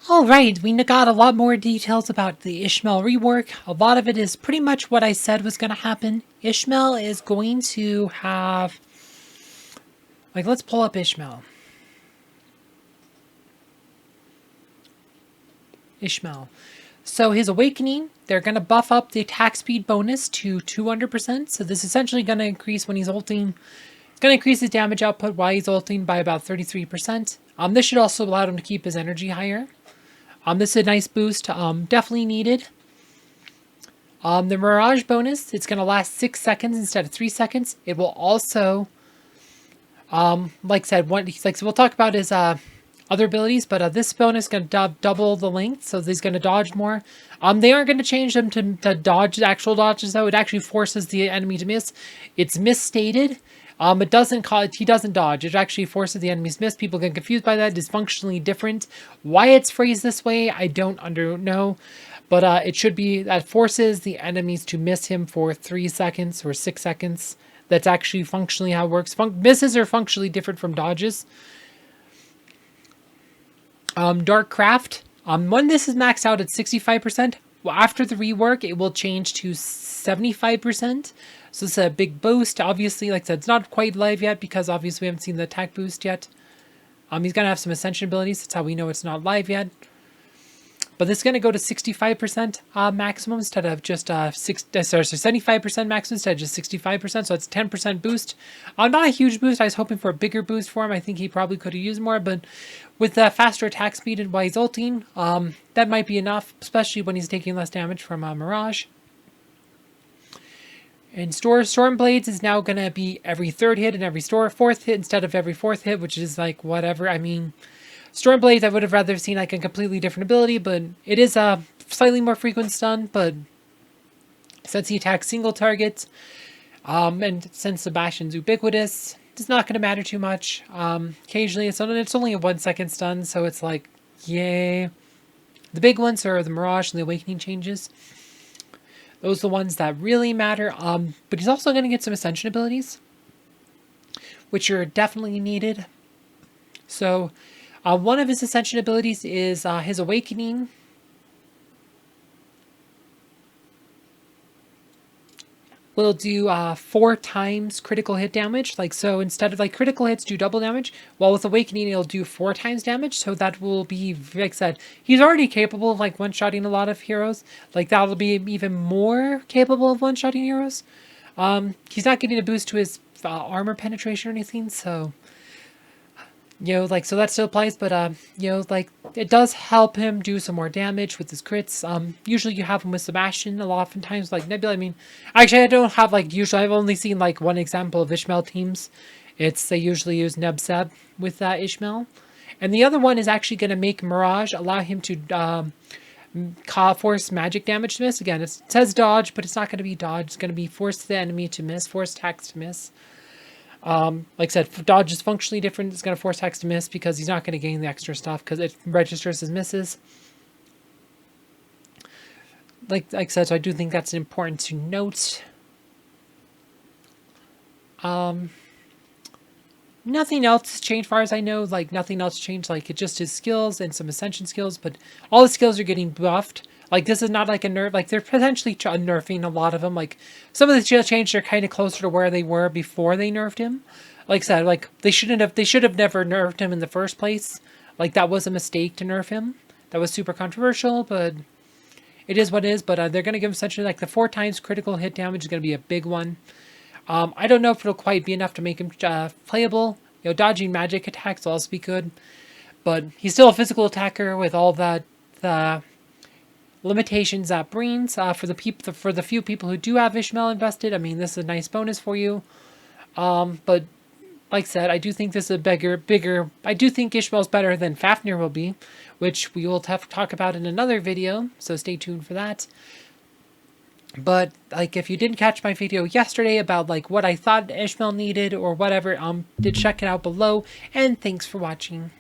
Alright, we got a lot more details about the Ishmael rework. A lot of it is pretty much what I said was going to happen. Ishmael is going to have... Like, let's pull up Ishmael. Ishmael. So his awakening, they're going to buff up the attack speed bonus to 200%. So this is essentially going to increase when he's ulting. It's going to increase his damage output while he's ulting by about 33%. This should also allow him to keep his energy higher. This is a nice boost, definitely needed. The Mirage bonus, it's going to last 6 seconds instead of 3 seconds. It will also, like I said, so we'll talk about his other abilities, but this bonus is going to double the length, so he's going to dodge more. They aren't going to change them to dodge actual dodges, though. It actually forces the enemy to miss. It's misstated. It doesn't he doesn't dodge. It actually forces the enemy's miss. People get confused by that. It's functionally different. Why it's phrased this way, I don't know. But it should be that forces the enemies to miss him for 3 seconds or 6 seconds. That's actually functionally how it works. Misses are functionally different from dodges. Dark Craft. When this is maxed out at 65%, after the rework, it will change to 75%. So this is a big boost. Obviously, like I said, it's not quite live yet because obviously we haven't seen the attack boost yet. He's going to have some Ascension abilities. That's how we know it's not live yet. But this is going to go to 65% maximum instead of just 75% maximum instead of just 65%. So it's a 10% boost. Not a huge boost. I was hoping for a bigger boost for him. I think he probably could have used more. But with the faster attack speed and while he's ulting, that might be enough, especially when he's taking less damage from Mirage. And Storm Blades is now going to be every 3rd hit and every 4th hit instead of every 4th hit, which is like whatever. I mean, Storm Blades I would have rather seen like a completely different ability, but it is a slightly more frequent stun, but since he attacks single targets, and since Sebastian's ubiquitous, it's not going to matter too much. Occasionally, it's only a 1 second stun, so it's like, yay. The big ones are the Mirage and the Awakening changes. Those are the ones that really matter. But he's also going to get some Ascension abilities, which are definitely needed. So, one of his Ascension abilities is his Awakening. Will do 4 times critical hit damage. Like, so instead of like critical hits do double damage, while with Awakening it'll do 4 times damage. So that will be, like I said, he's already capable of like one-shotting a lot of heroes. Like that'll be even more capable of one-shotting heroes. He's not getting a boost to his armor penetration or anything, so like, so that still applies, but like, it does help him do some more damage with his crits. Usually you have him with Sebastian, oftentimes, like Nebula. I mean, actually, I don't have, like, usually, I've only seen, like, one example of Ishmael teams. They usually use Neb-Seb with Ishmael. And the other one is actually going to make Mirage, allow him to force magic damage to miss. Again, it says dodge, but it's not going to be dodge. It's going to be force the enemy to miss, force attacks to miss. Like I said, dodge is functionally different. It's going to force attacks to miss because he's not going to gain the extra stuff because it registers as misses. Like I said, so I do think that's important to note. Nothing else has changed as far as I know. Like, nothing else changed. Like, it's just his skills and some Ascension skills, but all the skills are getting buffed. Like, this is not like a nerf. Like, they're potentially nerfing a lot of them. Like, some of the changes are kind of closer to where they were before they nerfed him. Like I said, like, they should have never nerfed him in the first place. Like, that was a mistake to nerf him. That was super controversial, but it is what it is. But they're going to give him essentially, like, the 4 times critical hit damage is going to be a big one. I don't know if it'll quite be enough to make him playable. Dodging magic attacks will also be good. But he's still a physical attacker with all that limitations that brings for the few people who do have Ishmael invested. I mean, this is a nice bonus for you. But like I said, I do think this is a bigger. I do think Ishmael's better than Fafnir will be, which we will have to talk about in another video. So stay tuned for that. But like, if you didn't catch my video yesterday about like what I thought Ishmael needed or whatever, check it out below. And thanks for watching.